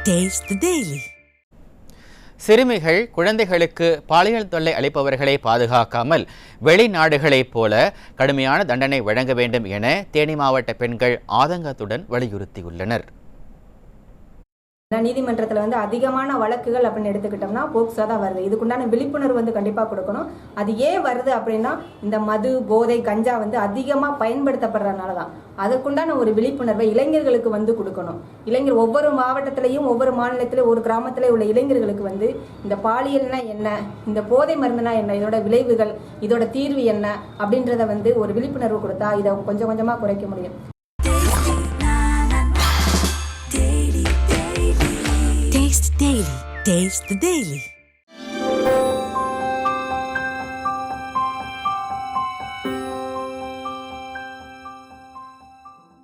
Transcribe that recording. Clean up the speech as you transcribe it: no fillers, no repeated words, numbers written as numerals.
Taste the Daily. சிறுமிகள் குழந்தைகளுக்கு பாலியல் தொல்லை அளிப்பவர்களை பாதுகாக்காமல் வெளிநாடுகளைப் போல கடுமையான தண்டனை வழங்க வேண்டும் என தேனி மாவட்ட பெண்கள் ஆதங்கத்துடன் வலியுறுத்தியுள்ளனர். நீதிமன்றத்தில் அதிகமான வழக்குகள் அப்படின்னு எடுத்துக்கிட்டோம்னா போக்சோ தான் வருது. இதுக்குண்டான விழிப்புணர்வு கண்டிப்பாக கொடுக்கணும். அது ஏன் வருது அப்படின்னா இந்த மது, போதை, கஞ்சா அதிகமாக பயன்படுத்தப்படுறதுனால தான். அதுக்குண்டான ஒரு விழிப்புணர்வை இளைஞர்களுக்கு கொடுக்கணும். இளைஞர் ஒவ்வொரு மாவட்டத்திலையும் ஒவ்வொரு மாநிலத்திலையும் ஒரு கிராமத்திலே உள்ள இளைஞர்களுக்கு இந்த பாலியல்னா என்ன, இந்த போதை மருந்துனா என்ன, இதோட விளைவுகள், இதோட தீர்வு என்ன அப்படின்றத ஒரு விழிப்புணர்வு கொடுத்தா இதை கொஞ்சம் கொஞ்சமாக குறைக்க முடியும். Taste the Daily.